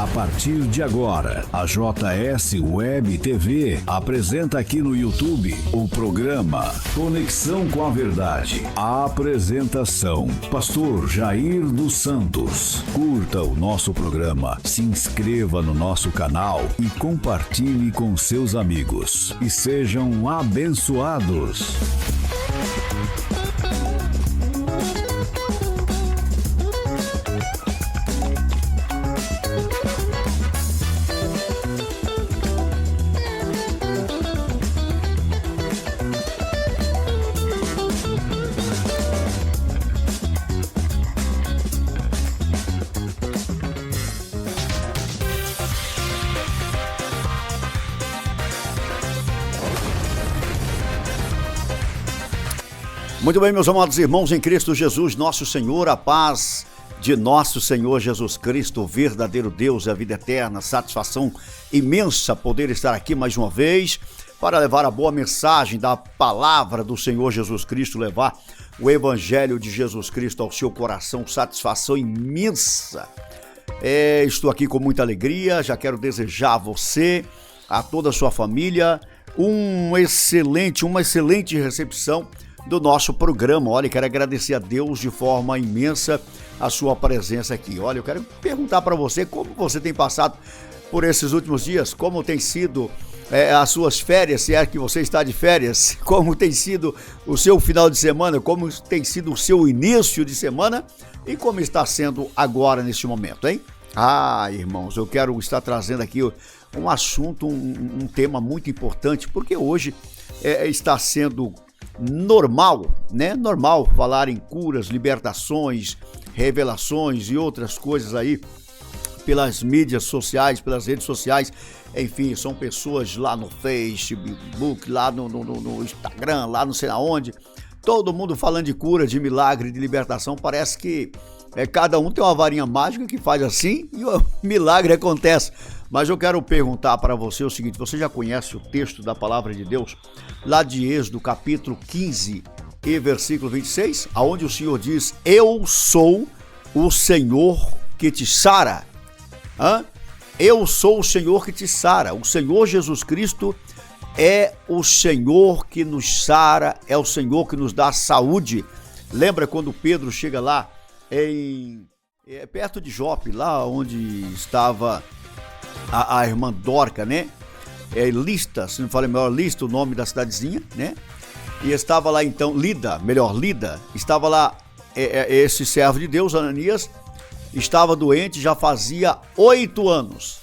A partir de agora, a JS Web TV apresenta aqui no YouTube o programa Conexão com a Verdade. A apresentação, Pastor Jair dos Santos. Curta o nosso programa, se inscreva no nosso canal e compartilhe com seus amigos. E sejam abençoados. Muito bem, meus amados irmãos em Cristo Jesus, nosso Senhor, a paz de nosso Senhor Jesus Cristo, o verdadeiro Deus e a vida eterna, satisfação imensa poder estar aqui mais uma vez para levar a boa mensagem da palavra do Senhor Jesus Cristo, levar o Evangelho de Jesus Cristo ao seu coração, satisfação imensa. Estou aqui com muita alegria, já quero desejar a você, a toda a sua família, uma excelente recepção do nosso programa. Olha, quero agradecer a Deus de forma imensa a sua presença aqui. Olha, eu quero perguntar para você como você tem passado por esses últimos dias, como tem sido as suas férias, se é que você está de férias, como tem sido o seu final de semana, como tem sido o seu início de semana e como está sendo agora neste momento, hein? Irmãos, eu quero estar trazendo aqui um assunto, um tema muito importante, porque hoje está sendo normal, né? Normal falar em curas, libertações, revelações e outras coisas aí pelas mídias sociais, pelas redes sociais. Enfim, são pessoas lá no Facebook, lá no Instagram, lá não sei aonde, todo mundo falando de cura, de milagre, de libertação. Parece que cada um tem uma varinha mágica que faz assim e o milagre acontece. Mas eu quero perguntar para você o seguinte: você já conhece o texto da palavra de Deus, lá de Êxodo, capítulo 15 e versículo 26, aonde o Senhor diz: eu sou o Senhor que te sara. Eu sou o Senhor que te sara. O Senhor Jesus Cristo é o Senhor que nos sara, é o Senhor que nos dá saúde. Lembra quando Pedro chega lá perto de Jope, lá onde estava a irmã Dorca, né? Lista, se não falei melhor, Lista, o nome da cidadezinha, né? E estava lá então, Lida, estava lá esse servo de Deus, Ananias, estava doente, já fazia 8 anos.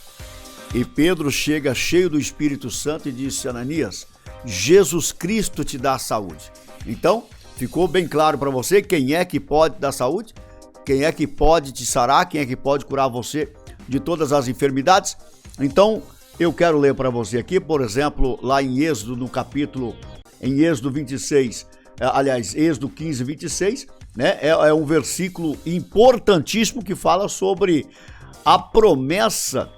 E Pedro chega cheio do Espírito Santo e disse: Ananias, Jesus Cristo te dá saúde. Então, ficou bem claro para você quem é que pode dar saúde, quem é que pode te sarar, quem é que pode curar você de todas as enfermidades. Então, eu quero ler para você aqui, por exemplo, lá em Êxodo, em Êxodo 26, Êxodo 15, 26, né? É um versículo importantíssimo que fala sobre a promessa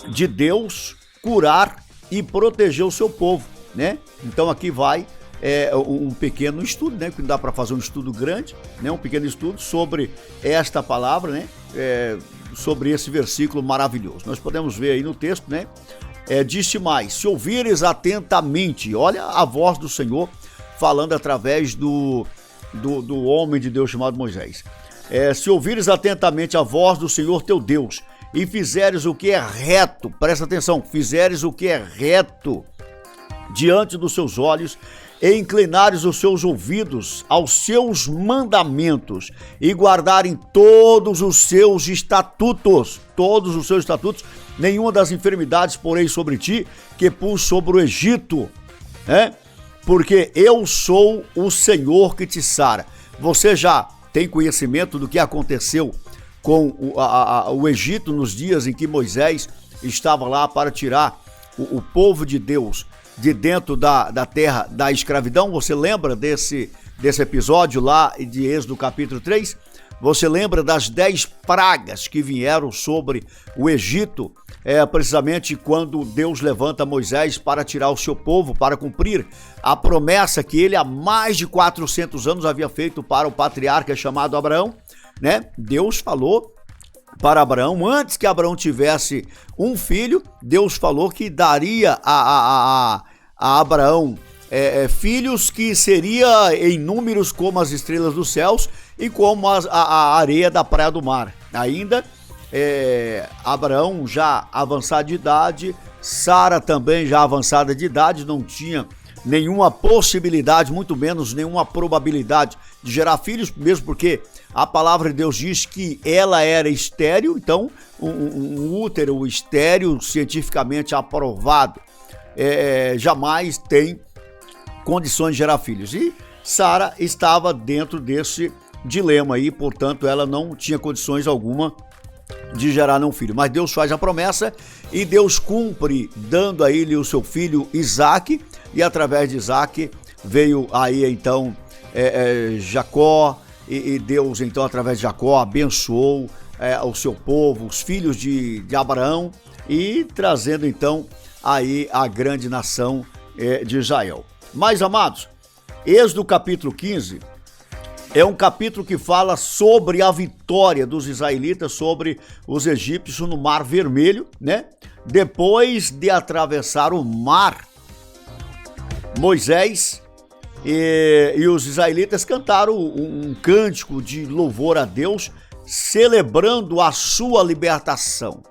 de Deus curar e proteger o seu povo, né? Então aqui vai um pequeno estudo, né? Que não dá para fazer um estudo grande, né? Um pequeno estudo sobre esta palavra, né? Sobre esse versículo maravilhoso. Nós podemos ver aí no texto, né? Disse mais: se ouvires atentamente, olha a voz do Senhor falando através do homem de Deus chamado Moisés. Se ouvires atentamente a voz do Senhor teu Deus e fizeres o que é reto, presta atenção, fizeres o que é reto diante dos seus olhos e inclinares os seus ouvidos aos seus mandamentos e guardarem todos os seus estatutos, nenhuma das enfermidades porei sobre ti que pus sobre o Egito, porque eu sou o Senhor que te sara. Você já tem conhecimento do que aconteceu com o Egito nos dias em que Moisés estava lá para tirar o povo de Deus de dentro da terra da escravidão? Você lembra desse episódio lá de Êxodo capítulo 3? Você lembra das 10 pragas que vieram sobre o Egito, precisamente quando Deus levanta Moisés para tirar o seu povo, para cumprir a promessa que ele há mais de 400 anos havia feito para o patriarca chamado Abraão, né? Deus falou para Abraão. Antes que Abraão tivesse um filho, Deus falou que daria a Abraão filhos que seria em números como as estrelas dos céus e como a areia da praia do mar. Ainda Abraão já avançado de idade, Sara também já avançada de idade, não tinha nenhuma possibilidade, muito menos nenhuma probabilidade de gerar filhos, mesmo porque a palavra de Deus diz que ela era estéril. Então um útero estéril, cientificamente aprovado, jamais tem condições de gerar filhos. E Sara estava dentro desse dilema aí, portanto ela não tinha condições alguma de gerar um filho. Mas Deus faz a promessa e Deus cumpre, dando a ele o seu filho Isaque, e através de Isaque veio aí então Jacó, e Deus então através de Jacó abençoou o seu povo, os filhos de Abraão, e trazendo então aí a grande nação de Israel. Mas, amados, Êxodo capítulo 15 é um capítulo que fala sobre a vitória dos israelitas sobre os egípcios no Mar Vermelho, né? Depois de atravessar o mar, Moisés e os israelitas cantaram um cântico de louvor a Deus, celebrando a sua libertação,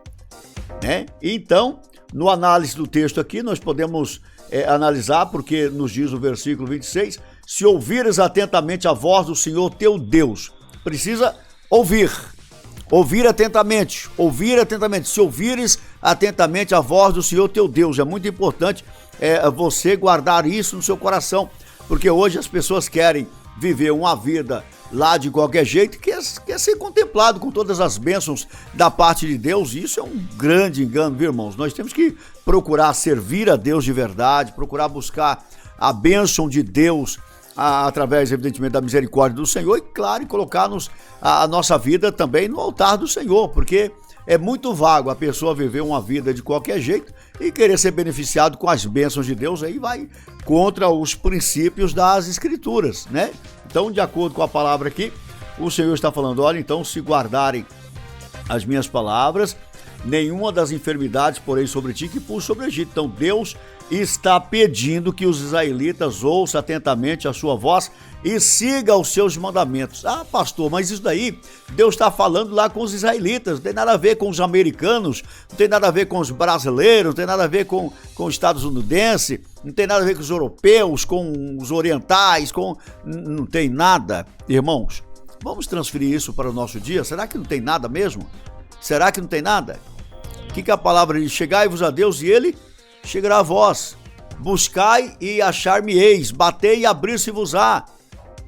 né? Então, no análise do texto aqui, nós podemos analisar, porque nos diz o versículo 26, se ouvires atentamente a voz do Senhor teu Deus, precisa ouvir atentamente, se ouvires atentamente a voz do Senhor teu Deus, é muito importante você guardar isso no seu coração, porque hoje as pessoas querem viver uma vida lá de qualquer jeito, quer ser contemplado com todas as bênçãos da parte de Deus, e isso é um grande engano, viu, irmãos? Nós temos que procurar servir a Deus de verdade, procurar buscar a bênção de Deus através, evidentemente, da misericórdia do Senhor, e claro, colocar-nos a nossa vida também no altar do Senhor, porque é muito vago a pessoa viver uma vida de qualquer jeito e querer ser beneficiado com as bênçãos de Deus, aí vai contra os princípios das Escrituras, né? Então, de acordo com a palavra aqui, o Senhor está falando, olha, então, se guardarem as minhas palavras, nenhuma das enfermidades porém sobre ti que pus sobre o Egito. Então, Deus está pedindo que os israelitas ouçam atentamente a sua voz e siga os seus mandamentos. Ah, pastor, mas isso daí Deus está falando lá com os israelitas, não tem nada a ver com os americanos, não tem nada a ver com os brasileiros, não tem nada a ver com os estadunidenses, não tem nada a ver com os europeus, com os orientais, não tem nada. Irmãos, vamos transferir isso para o nosso dia? Será que não tem nada mesmo? Será que não tem nada? O que a palavra diz? Chegai-vos a Deus e Ele chegará a vós. Buscai e achar-me-eis, batei e abrir-se-vos-á.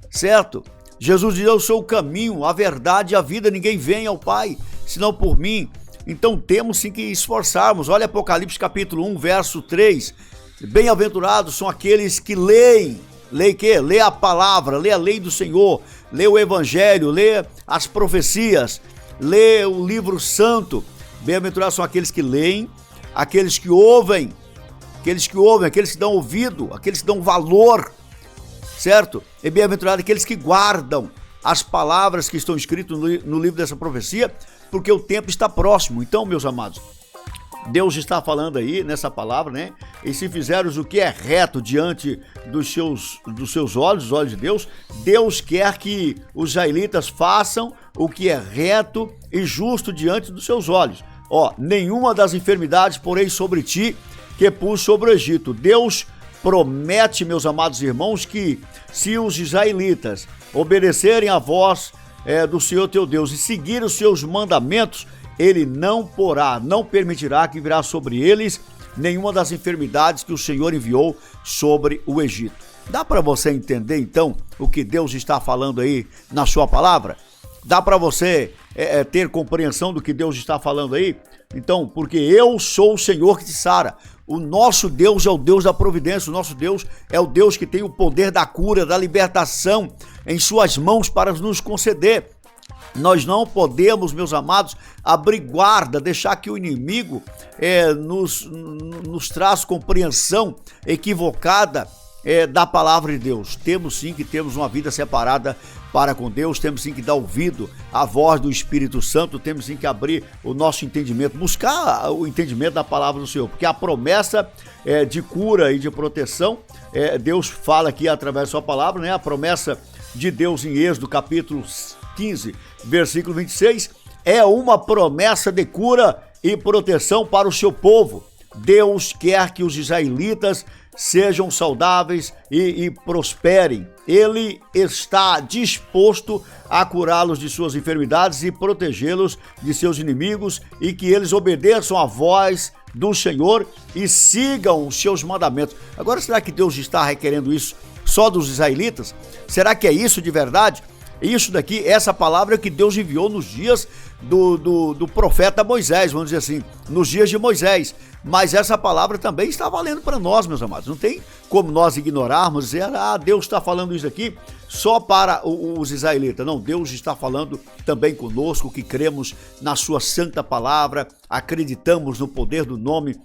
Certo? Jesus diz, eu sou o caminho, a verdade e a vida, ninguém vem ao Pai, senão por mim. Então temos sim que esforçarmos. Olha Apocalipse capítulo 1, verso 3. Bem-aventurados são aqueles que leem. Leem o quê? Lê a palavra, lê a lei do Senhor, lê o evangelho, lê as profecias, lê o livro santo. Bem-aventurados são aqueles que leem, aqueles que ouvem, aqueles que dão ouvido, aqueles que dão valor, certo? E bem-aventurados aqueles que guardam as palavras que estão escritas no livro dessa profecia, porque o tempo está próximo. Então, meus amados, Deus está falando aí nessa palavra, né? E se fizeres o que é reto diante dos seus olhos, os olhos de Deus, Deus quer que os israelitas façam o que é reto e justo diante dos seus olhos. Nenhuma das enfermidades porém sobre ti que pus sobre o Egito. Deus promete, meus amados irmãos, que se os israelitas obedecerem à voz do Senhor teu Deus e seguir os seus mandamentos, Ele não permitirá que virá sobre eles nenhuma das enfermidades que o Senhor enviou sobre o Egito. Dá para você entender, então, o que Deus está falando aí na sua palavra? Dá para você ter compreensão do que Deus está falando aí? Então, porque eu sou o Senhor que te sara. O nosso Deus é o Deus da providência, o nosso Deus é o Deus que tem o poder da cura, da libertação em suas mãos para nos conceder. Nós não podemos, meus amados, abrir guarda, deixar que o inimigo nos traz compreensão equivocada da palavra de Deus. Temos sim que termos uma vida separada para com Deus, temos sim que dar ouvido à voz do Espírito Santo, temos sim que abrir o nosso entendimento, buscar o entendimento da palavra do Senhor, porque a promessa de cura e de proteção, Deus fala aqui através da sua palavra, né? A promessa de Deus em Êxodo, capítulo 15, versículo 26, é uma promessa de cura e proteção para o seu povo. Deus quer que os israelitas sejam saudáveis e prosperem. Ele está disposto a curá-los de suas enfermidades e protegê-los de seus inimigos, e que eles obedeçam à voz do Senhor e sigam os seus mandamentos. Agora, será que Deus está requerendo isso só dos israelitas? Será que é isso de verdade? Isso daqui, essa palavra que Deus enviou nos dias do profeta Moisés, vamos dizer assim, nos dias de Moisés. Mas essa palavra também está valendo para nós, meus amados. Não tem como nós ignorarmos, dizer, Deus está falando isso aqui só para os israelitas. Não, Deus está falando também conosco, que cremos na sua santa palavra, acreditamos no poder do nome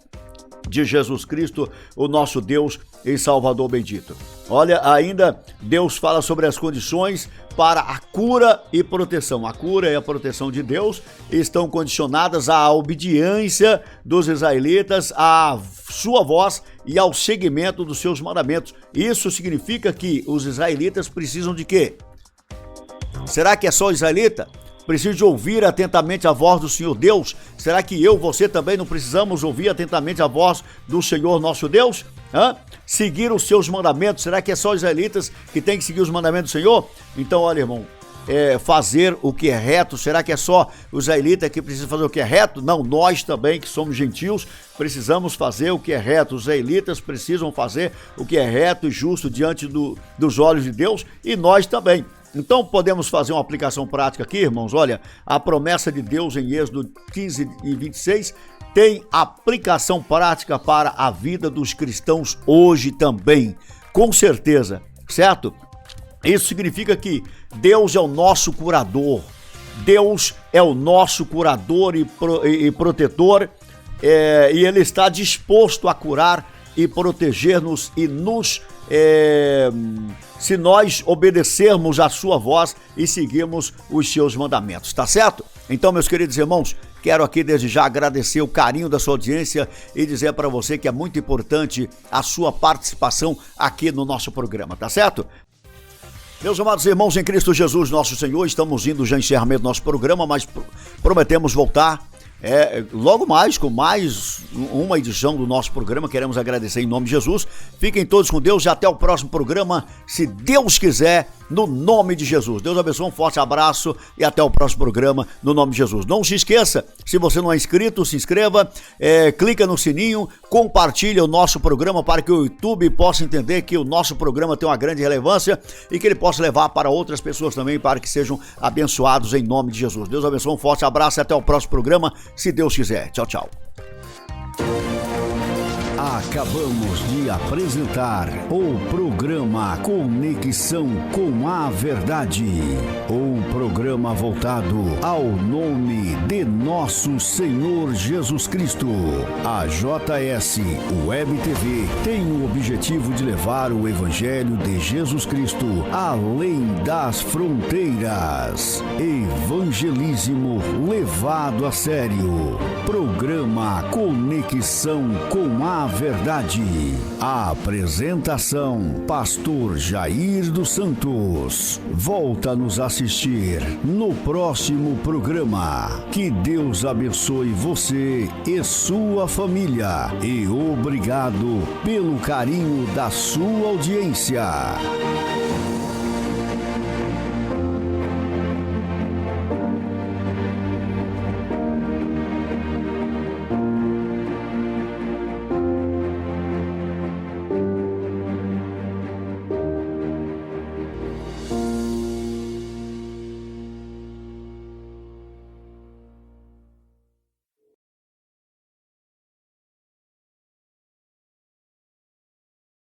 de Jesus Cristo, o nosso Deus e Salvador bendito. Olha, ainda Deus fala sobre as condições para a cura e proteção. A cura e a proteção de Deus estão condicionadas à obediência dos israelitas, à sua voz e ao seguimento dos seus mandamentos. Isso significa que os israelitas precisam de quê? Será que é só israelita? Precisa de ouvir atentamente a voz do Senhor Deus? Será que você também não precisamos ouvir atentamente a voz do Senhor nosso Deus? Seguir os seus mandamentos? Será que é só os israelitas que têm que seguir os mandamentos do Senhor? Então, olha, irmão, fazer o que é reto, será que é só os israelitas que precisam fazer o que é reto? Não, nós também, que somos gentios, precisamos fazer o que é reto. Os israelitas precisam fazer o que é reto e justo diante dos olhos de Deus, e nós também. Então podemos fazer uma aplicação prática aqui, irmãos. Olha, a promessa de Deus em Êxodo 15 e 26 tem aplicação prática para a vida dos cristãos hoje também, com certeza, certo? Isso significa que Deus é o nosso curador, Deus é o nosso curador e protetor, e Ele está disposto a curar e proteger-nos e nos se nós obedecermos a sua voz e seguirmos os seus mandamentos, tá certo? Então, meus queridos irmãos, quero aqui desde já agradecer o carinho da sua audiência e dizer para você que é muito importante a sua participação aqui no nosso programa, tá certo? Meus amados irmãos em Cristo Jesus, nosso Senhor, estamos indo já encerramento do nosso programa, mas prometemos voltar logo mais, com mais uma edição do nosso programa. Queremos agradecer em nome de Jesus. Fiquem todos com Deus e até o próximo programa, se Deus quiser, no nome de Jesus. Deus abençoe, um forte abraço e até o próximo programa, no nome de Jesus. Não se esqueça, se você não é inscrito, se inscreva, clica no sininho, compartilha o nosso programa para que o YouTube possa entender que o nosso programa tem uma grande relevância e que ele possa levar para outras pessoas também, para que sejam abençoados em nome de Jesus. Deus abençoe, um forte abraço e até o próximo programa, se Deus quiser. Tchau, tchau. Acabamos de apresentar o programa Conexão com a Verdade. O programa voltado ao nome de nosso Senhor Jesus Cristo. A JS Web TV tem o objetivo de levar o Evangelho de Jesus Cristo além das fronteiras. Evangelismo levado a sério. Programa Conexão com a Verdade. A apresentação: Pastor Jair dos Santos. Volta a nos assistir no próximo programa. Que Deus abençoe você e sua família. E obrigado pelo carinho da sua audiência.